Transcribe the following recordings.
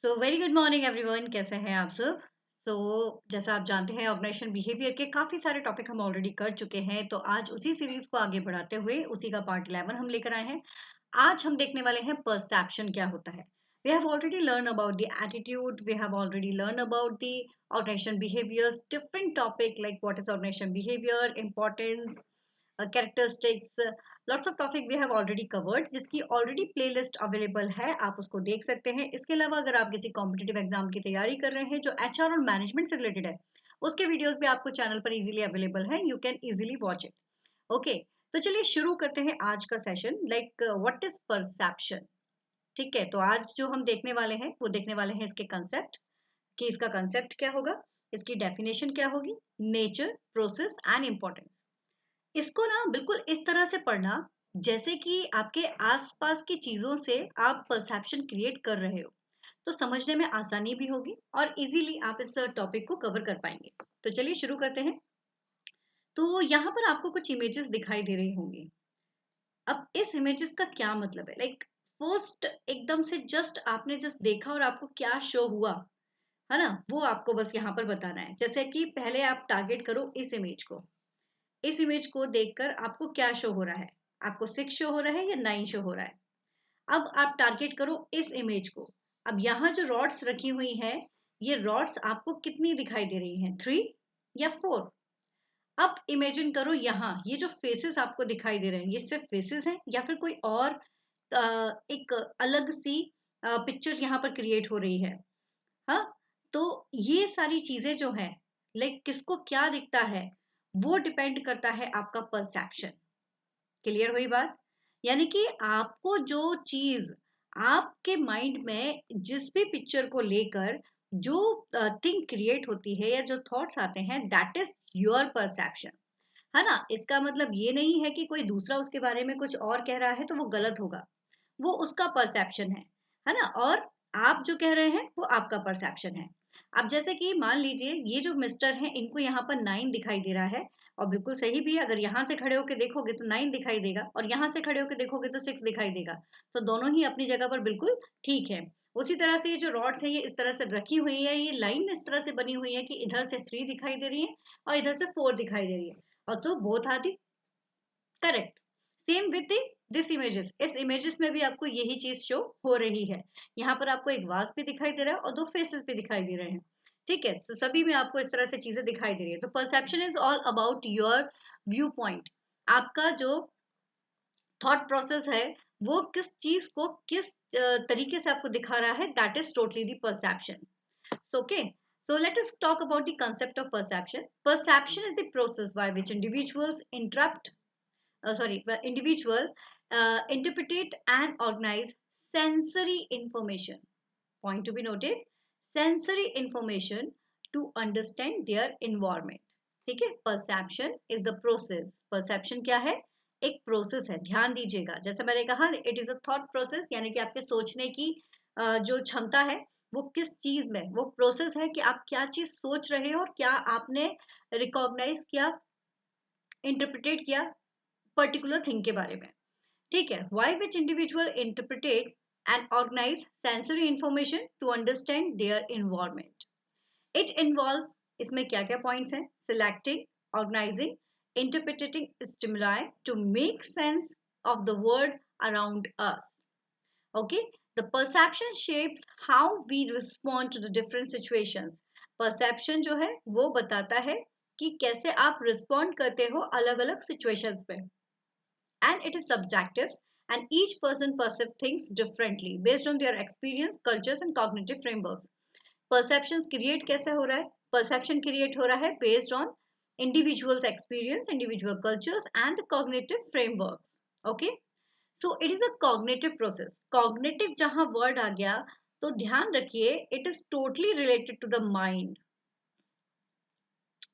तो very good morning everyone, कैसे हैं आप सब। तो जैसा आप जानते हैं, ऑर्गेनाइजेशन बिहेवियर के काफ़ी सारे टॉपिक हम ऑलरेडी कर चुके हैं। तो आज उसी सीरीज को आगे बढ़ाते हुए उसी का पार्ट 11 हम लेकर आए हैं। आज हम देखने वाले हैं परसेप्शन क्या होता है। We have already learn about the attitude, we have already learn about the organisation behaviours, different topic like what is organisation behaviour, importance, characteristics, lots of topic we have already covered, जिसकी already playlist available है, आप उसको देख सकते हैं। इसके अलावा अगर आप किसी कॉम्पिटिटिव एग्जाम की तैयारी कर रहे हैं जो एचआर और मैनेजमेंट से रिलेटेड है, उसके वीडियोस भी आपको चैनल पर इजीली अवेलेबल है, you can easily watch it. Okay, तो चलिए शुरू करते हैं आज का session. Like what is perception. ठीक है, तो आज जो हम देखने वाले हैं वो देखने वाले हैं इसके कंसेप्ट, कि इसका कंसेप्ट क्या होगा, इसकी डेफिनेशन क्या होगी, नेचर, प्रोसेस एंड इंपॉर्टेंस। इसको ना बिल्कुल इस तरह से पढ़ना जैसे कि आपके आसपास की चीजों से आप परसेप्शन क्रिएट कर रहे हो, तो समझने में आसानी भी होगी और इजीली आप इस टॉपिक को कवर कर पाएंगे। तो चलिए शुरू करते हैं। तो यहाँ पर आपको कुछ इमेजेस दिखाई दे रही होंगी। अब इस इमेजेस का क्या मतलब है, लाइक फर्स्ट एकदम से जस्ट आपने जस्ट देखा और आपको क्या शो हुआ, है ना, वो आपको बस यहाँ पर बताना है। जैसे कि पहले आप टारगेट करो इस इमेज को। इस इमेज को देखकर आपको क्या शो हो रहा है, आपको 6 शो हो रहा है या 9 शो हो रहा है। अब आप टारगेट करो इस इमेज को। अब यहाँ जो रॉड्स रखी हुई है, ये रॉड्स आपको कितनी दिखाई दे रही हैं, 3 या 4। अब इमेजिन करो यहाँ ये जो फेसेस आपको दिखाई दे रहे हैं, ये सिर्फ फेसेस हैं या फिर कोई और एक अलग सी पिक्चर यहाँ पर क्रिएट हो रही है। हाँ, तो ये सारी चीजें जो है, लाइक किसको क्या दिखता है, वो डिपेंड करता है आपका परसेप्शन। क्लियर हुई बात। यानी कि आपको जो चीज आपके माइंड में जिस भी पिक्चर को लेकर जो थिंग क्रिएट होती है या जो थॉट्स आते हैं, दैट इज योर परसेप्शन। है ना, इसका मतलब ये नहीं है कि कोई दूसरा उसके बारे में कुछ और कह रहा है तो वो गलत होगा, वो उसका परसेप्शन है ना। और आप जो कह रहे हैं वो आपका परसेप्शन है। अब जैसे कि मान लीजिए ये जो मिस्टर हैं, इनको यहाँ पर 9 दिखाई दे रहा है, और बिल्कुल सही भी है। अगर यहाँ से खड़े होकर देखोगे तो 9 दिखाई देगा और यहाँ से खड़े होकर देखोगे तो 6 दिखाई देगा। तो दोनों ही अपनी जगह पर बिल्कुल ठीक है। उसी तरह से ये जो रॉड्स है ये इस तरह से रखी हुई है, ये लाइन इस तरह से बनी हुई है कि इधर से 3 दिखाई दे रही है और इधर से 4 दिखाई दे रही है, और तो both are the correct. Same with this images, इस इमेजेस में भी आपको यही चीज शो हो रही है। यहाँ पर आपको एक वास भी दिखाई दे रहा है और दो फेसेस भी दिखाई दे रहे हैं। ठीक है, तो सभी में आपको इस तरह से चीजें दिखाई दे रही है। तो perception is all about your view point. आपका जो थॉट प्रोसेस है वो किस चीज को किस तरीके से आपको दिखा रहा है, that is totally the perception. Okay, so let us talk about the concept of perception. Perception is the process by which individual interpret and organize sensory information. Point to be noted: sensory information to understand their environment. ठीक है, perception is the process. Perception क्या है, एक process है। ध्यान दीजिएगा, जैसे मैंने कहा it is a thought process, यानी कि आपके सोचने की जो क्षमता है वो किस चीज में, वो प्रोसेस है कि आप क्या चीज सोच रहे हो और क्या आपने रिकॉग्नाइज किया, इंटरप्रिटेट किया पर्टिकुलर थिंग के बारे में। ठीक है, why which individual interpret and organise sensory information to understand their environment. It involve, इसमें क्या क्या पॉइंट्स हैं, selecting, organising, interpreting stimuli to make sense of the world around us. Okay, the perception shapes how we respond to the different situations. Perception जो है वो बताता है कि कैसे आप रिस्पॉन्ड करते हो अलग अलग सिचुएशंस में। And it is subjective, and each person perceives things differently based on their experience, cultures and cognitive frameworks. Perceptions create कैसे हो रहा है, perception create हो रहा है based on individual's experience, individual cultures and the cognitive frameworks. Okay, so it is a cognitive process. Cognitive जहां word आ गया तो ध्यान रखिए it is totally related to the mind.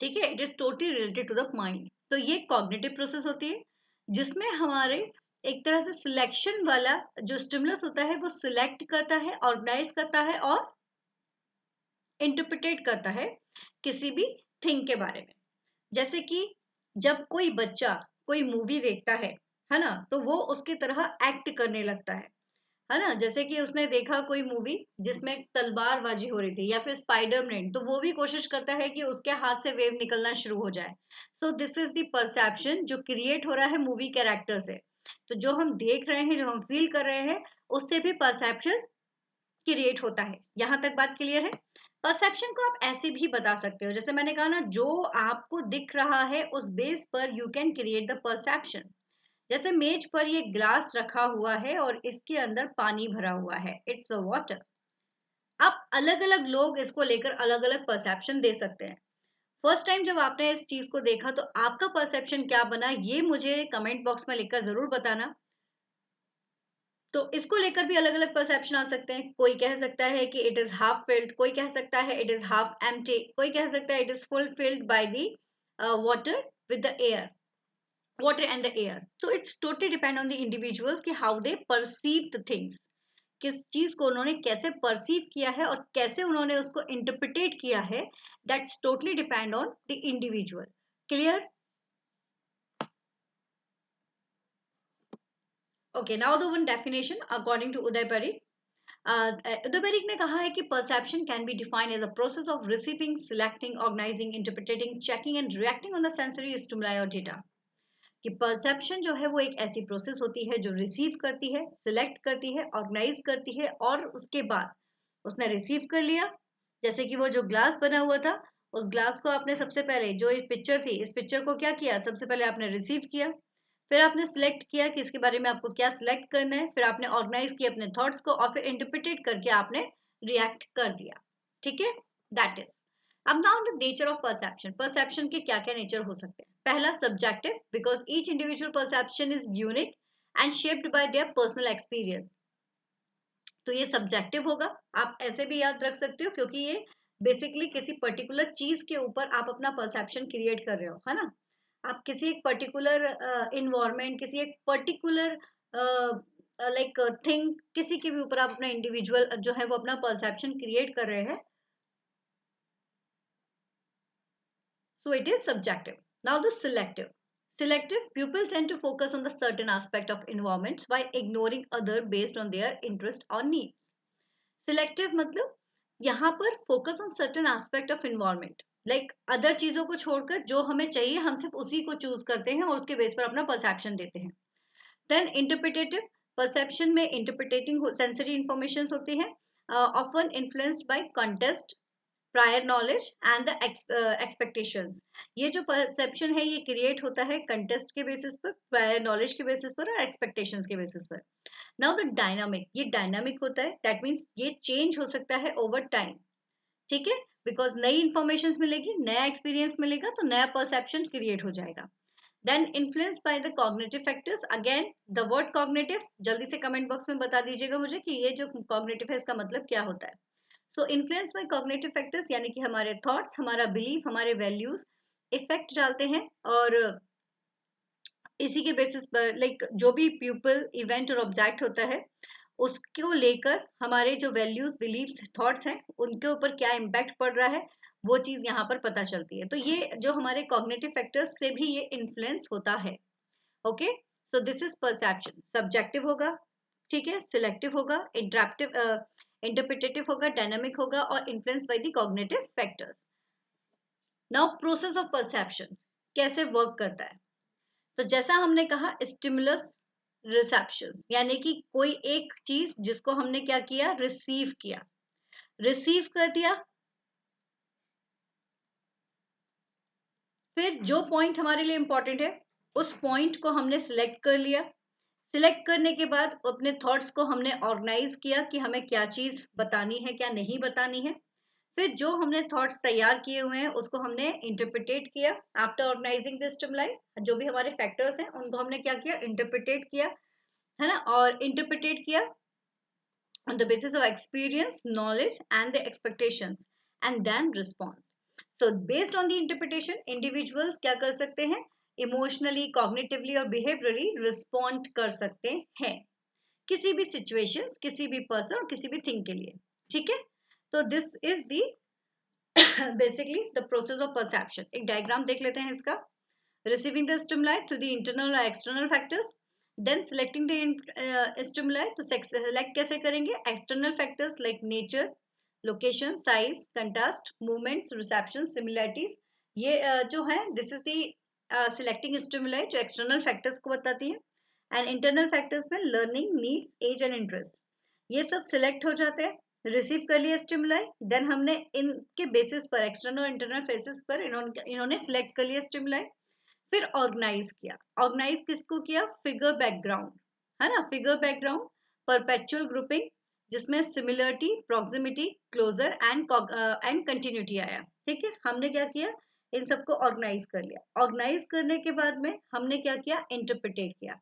ठीक है, it is totally related to the mind. तो ये कॉग्निटिव प्रोसेस होती है जिसमें हमारे एक तरह से सिलेक्शन वाला जो स्टिमुलस होता है वो सिलेक्ट करता है, ऑर्गेनाइज करता है और इंटरप्रिटेट करता है किसी भी थिंग के बारे में। जैसे कि जब कोई बच्चा कोई मूवी देखता है ना, तो वो उसकी तरह एक्ट करने लगता है है ना? जैसे कि उसने देखा कोई मूवी जिसमें तलवारबाजी हो रही थी या फिर स्पाइडरमैन, तो वो भी कोशिश करता है कि उसके हाथ से वेव निकलना शुरू हो जाए। तो दिस इज द परसेप्शन जो क्रिएट हो रहा है मूवी कैरेक्टर से। तो जो हम देख रहे हैं, जो हम फील कर रहे हैं, उससे भी परसेप्शन क्रिएट होता है। यहाँ तक बात क्लियर है? परसेप्शन को आप ऐसे भी बता सकते हो, जैसे मैंने कहा ना, जो आपको दिख रहा है उस बेस पर you can create the perception. जैसे मेज पर ये ग्लास रखा हुआ है और इसके अंदर पानी भरा हुआ है, इट्स द वाटर। अब अलग अलग लोग इसको लेकर अलग अलग परसेप्शन दे सकते हैं। फर्स्ट टाइम जब आपने इस चीज को देखा तो आपका परसेप्शन क्या बना, ये मुझे कमेंट बॉक्स में लिखकर जरूर बताना। तो इसको लेकर भी अलग अलग परसेप्शन आ सकते हैं। कोई कह सकता है कि इट इज हाफ फिल्ड, कोई कह सकता है इट इज हाफ एम्प्टी, कोई कह सकता है it is full filled by the water with the air, water and the air. So it's totally depend on the individuals कि how they perceive the things, किस चीज को उन्होंने कैसे परसीव किया है और कैसे उन्होंने उसको इंटरप्रिटेट किया है, that's totally depend on the individual. Clear? Okay, now the one definition according to Uday Parikh. Uday Parikh ने कहा है कि perception can be defined as a process of receiving, selecting, organising, interpreting, checking and reacting on the sensory stimuli और data. कि perception जो है वो एक ऐसी प्रोसेस होती है जो रिसीव करती है, सिलेक्ट करती है, ऑर्गेनाइज करती है, और उसके बाद उसने रिसीव कर लिया। जैसे कि वो जो ग्लास बना हुआ था, उस ग्लास को आपने सबसे पहले, जो एक पिक्चर थी, इस पिक्चर को क्या किया, सबसे पहले आपने रिसीव किया, फिर आपने सिलेक्ट किया कि इसके बारे में आपको क्या सिलेक्ट करना है, फिर आपने ऑर्गेनाइज किया अपने थॉट्स को, और फिर इंटरप्रिटेट करके आपने रिएक्ट कर दिया। ठीक है, दैट इज। अब now the nature of perception. Perception के क्या क्या नेचर हो सकते हैं? पहला, subjective, because each individual perception is unique and shaped by their personal experience. तो ये सब्जेक्टिव होगा। आप ऐसे भी याद रख सकते हो, क्योंकि ये बेसिकली किसी पर्टिकुलर चीज के ऊपर आप अपना परसेप्शन क्रिएट कर रहे हो, है ना? आप किसी एक पर्टिकुलर इन्वायरमेंट, किसी एक पर्टिकुलर लाइक थिंग, किसी के भी ऊपर आप अपना इंडिविजुअल जो है वो अपना परसेप्शन क्रिएट कर रहे हैं, so it is subjective. Now the selective. Selective, people tend to focus on the certain aspect of environments while ignoring other based on their interest or needs. Selective मतलब यहाँ पर focus on certain aspect of environment, like other चीजों को छोड़कर जो हमें चाहिए हम सिर्फ उसी को choose करते हैं और उसके बेस पर अपना perception देते हैं. Then interpretative, perception में interpreting sensory informations होती है, often influenced by context, prior knowledge and the expectations. ये जो परसेप्शन है ये क्रिएट होता है कंटेस्ट के बेसिस पर, प्रायर नॉलेज के बेसिस पर और एक्सपेक्टेशंस के बेसिस पर। नाउ द डायनामिक, ये डायनामिक होता है, दैट मीन्स ये चेंज हो सकता है ओवर टाइम। ठीक है, बिकॉज नई इंफॉर्मेशन मिलेगी, नया एक्सपीरियंस मिलेगा, तो नया परसेप्शन क्रिएट हो जाएगा। Then influence by the cognitive factors. Again the word cognitive जल्दी से कमेंट बॉक्स में बता दीजिएगा मुझे कि ये जो कॉग्निटिव है इसका मतलब क्या होता है। सो इन्फ्लुएंस बाय कॉग्निटिव फैक्टर्स यानी कि हमारे थॉट्स, हमारा बिलीफ, हमारे वैल्यूज इफेक्ट डालते हैं, और इसी के बेसिस पर लाइक जो भी पीपल, इवेंट और ऑब्जेक्ट होता है उसको लेकर हमारे जो वैल्यूज, बिलीफ्स, थॉट्स हैं उनके ऊपर क्या इम्पैक्ट पड़ रहा है, वो चीज यहाँ पर पता चलती है। तो ये जो हमारे कॉग्निटिव फैक्टर्स से भी ये इन्फ्लुएंस होता है। Okay, so this is perception. Subjective होगा, ठीक है, सिलेक्टिव होगा, इंटरप्रिटेटिव होगा, डायनामिक होगा, और influence by the cognitive factors. Now process of perception कैसे वर्क करता है? तो जैसा हमने कहा, स्टिमुलस, रिसेप्शन, यानी कि कोई एक चीज जिसको हमने क्या किया, रिसीव किया, रिसीव कर दिया, फिर जो पॉइंट हमारे लिए इंपॉर्टेंट है उस पॉइंट को हमने सिलेक्ट कर लिया, सिलेक्ट करने के बाद अपने थॉट्स को हमने ऑर्गेनाइज किया कि हमें क्या चीज बतानी है, क्या नहीं बतानी है, फिर जो हमने थॉट्स तैयार किए हुए हैं उसको हमने इंटरप्रिटेट किया। आफ्टर ऑर्गेनाइजिंग द स्टिमुलाई, जो भी हमारे फैक्टर्स हैं उनको हमने क्या किया, इंटरप्रिटेट किया, है ना, और इंटरप्रिटेट किया on the basis of experience, knowledge and the expectations, and then response. So based on the interpretation, individuals क्या कर सकते हैं, इमोशनली, कॉग्निटिवली और बिहेवियरली रिस्पॉन्ड कर सकते हैं किसी भी सिचुएशंस, किसी भी पर्सन और किसी भी थिंग के लिए। ठीक है, तो this is the basically the process of perception. एक डायग्राम देख लेते हैं इसका। Receiving the stimuli through the internal or external factors, then selecting the stimuli, तो सेलेक्ट कैसे करेंगे? External factors like nature, location, size, contrast, movements, reception, similarities, ये जो है this is the selecting stimuli जो एक्सटर्नल फैक्टर्स को बताती है। एंड इंटरनल फैक्टर्स में learning, needs, age and interest, ये सब सिलेक्ट हो जाते हैं। रिसीव कर लिया स्टिमुलाई, देन हमने इनके बेसिस पर, एक्सटर्नल और इंटरनल बेसिस पर इन्होंने सिलेक्ट कर लिया स्टिमुलाई। फिर ऑर्गेनाइज किया। ऑर्गेनाइज किसको किया? फिगर बैकग्राउंड, है ना, फिगर बैकग्राउंड, परपेचुअल ग्रुपिंग, जिसमें similarity, proximity, closer and continuity आया। ठीक है, हमने क्या किया? इन सबको ऑर्गेनाइज कर लिया। ऑर्गेनाइज करने के बाद में हमने क्या किया? इंटरप्रिटेट किया।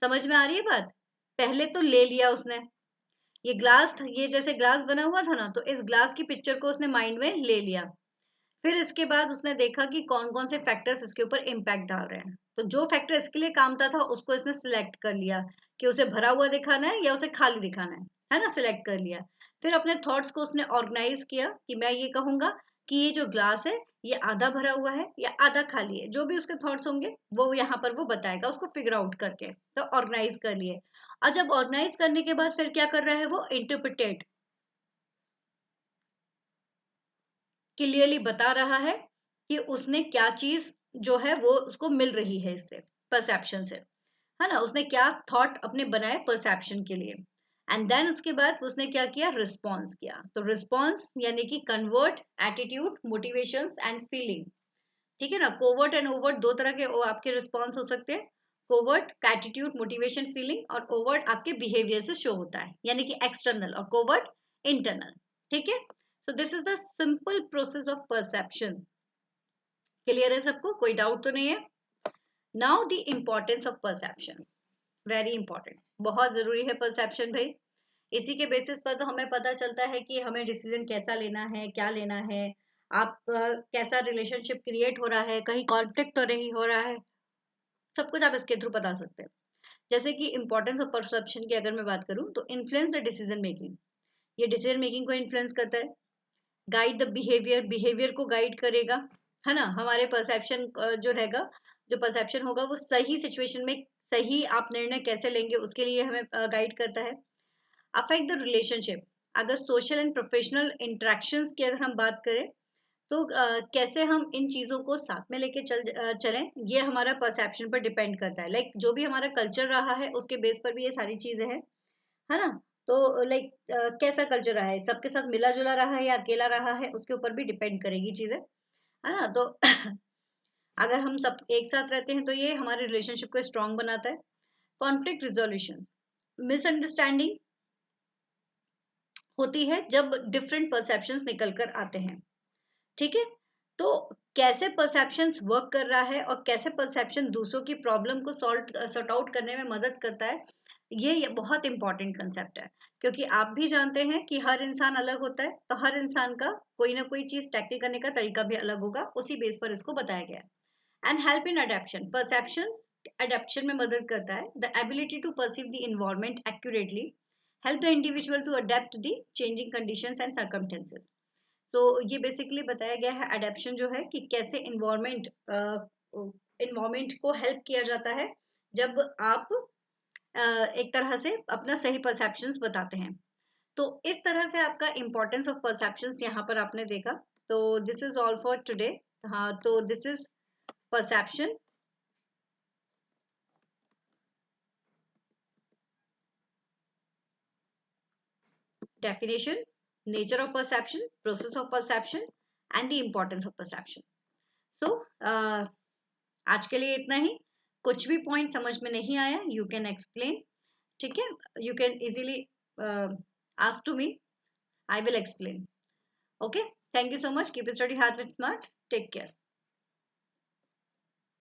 समझ में आ रही है बात? पहले तो ले लिया उसने, ये ग्लास था, ये जैसे ग्लास बना हुआ था ना, तो इस ग्लास की पिक्चर को उसने माइंड में ले लिया। फिर इसके बाद उसने देखा कि कौन कौन से फैक्टर्स इसके ऊपर इम्पैक्ट डाल रहे हैं, तो जो फैक्टर इसके लिए काम था उसको इसने सिलेक्ट कर लिया कि उसे भरा हुआ दिखाना है या उसे खाली दिखाना है ना, सिलेक्ट कर लिया। फिर अपने थॉट्स को उसने ऑर्गेनाइज किया कि मैं ये कहूंगा कि ये जो ग्लास है ये आधा भरा हुआ है या आधा खाली है, जो भी उसके थॉट्स होंगे वो यहाँ पर वो बताएगा उसको फिगर आउट करके। तो ऑर्गेनाइज कर लिए। और जब ऑर्गेनाइज करने के बाद फिर क्या कर रहा है? वो इंटरप्रिटेट, क्लियरली बता रहा है कि उसने क्या चीज जो है वो उसको मिल रही है इससे, परसेप्शन से, है ना, उसने क्या थॉट अपने बनाए परसेप्शन के लिए। एंड देन उसके बाद उसने क्या किया? रिस्पॉन्स किया। तो रिस्पॉन्स यानी कि convert, attitude, motivations and feeling. ठीक है ना, कोवर्ट एंड ओवर्ट दो तरह के आपके रिस्पॉन्स हो सकते हैं। कोवर्ट का एटीट्यूड, मोटिवेशन, फीलिंग, और ओवर्ट आपके बिहेवियर से शो होता है, यानी कि एक्सटर्नल, और कोवर्ट इंटरनल। ठीक है, so this is the simple process of perception. Clear है सबको? कोई डाउट तो नहीं है? Now the importance of perception, very important, बहुत जरूरी है परसेप्शन भाई। इसी के बेसिस पर तो हमें पता चलता है कि हमें डिसीजन कैसा लेना है, क्या लेना है, आप कैसा रिलेशनशिप क्रिएट हो रहा है, कहीं कॉन्फ्लिक्ट तो नहीं हो रहा है, सब कुछ आप इसके थ्रू बता सकते हैं। जैसे कि इंपॉर्टेंस ऑफ परसेप्शन की अगर मैं बात करूं तो इन्फ्लुएंस द डिसीजन मेकिंग, ये डिसीजन मेकिंग को इन्फ्लुएंस करता है। गाइड द बिहेवियर, बिहेवियर को गाइड करेगा, है ना, हमारे परसेप्शन जो रहेगा, जो परसेप्शन होगा वो सही सिचुएशन में सही आप निर्णय कैसे लेंगे उसके लिए हमें गाइड करता है। अफेक्ट द रिलेशनशिप, अगर सोशल एंड प्रोफेशनल इंटरेक्शंस की अगर हम बात करें तो कैसे हम इन चीज़ों को साथ में लेके चलें, ये हमारा परसेप्शन पर डिपेंड करता है। लाइक जो भी हमारा कल्चर रहा है उसके बेस पर भी ये सारी चीज़ें हैं, है ना। तो लाइक कैसा कल्चर रहा है, सबके साथ मिला जुला रहा है या अकेला रहा है, उसके ऊपर भी डिपेंड करेगी चीजें, है ना। तो अगर हम सब एक साथ रहते हैं तो ये हमारे रिलेशनशिप को स्ट्रांग बनाता है। कॉन्फ्लिक्ट रिजोल्यूशन, मिसअंडरस्टैंडिंग होती है जब डिफरेंट परसेप्शंस निकल कर आते हैं। ठीक है, तो कैसे परसेप्शंस वर्क कर रहा है और कैसे परसेप्शन दूसरों की प्रॉब्लम को सॉर्ट आउट करने में मदद करता है, ये बहुत इंपॉर्टेंट कंसेप्ट है। क्योंकि आप भी जानते हैं कि हर इंसान अलग होता है, तो हर इंसान का कोई ना कोई चीज टैकल करने का तरीका भी अलग होगा, उसी बेस पर इसको बताया गया है। And help in adaption, perception adaption में मदद करता है। The ability to perceive the environment accurately help the individual to adapt the changing conditions and circumstances. तो ये बेसिकली बताया गया है अडेप्शन जो है कि कैसे इन्वायरमेंट को हेल्प किया जाता है जब आप एक तरह से अपना सही परसेप्शंस बताते हैं। तो इस तरह से आपका इम्पोर्टेंस ऑफ परसेप्शंस यहाँ पर आपने देखा। तो this is all for today. हाँ, तो this is perception, definition, nature of perception, process of perception and the importance of perception. So आज के लिए इतना ही। कुछ भी पॉइंट समझ में नहीं आया, यू कैन एक्सप्लेन। ठीक है, you can easily ask to me, I will explain. Okay, thank you so much, keep study hard with smart, take care.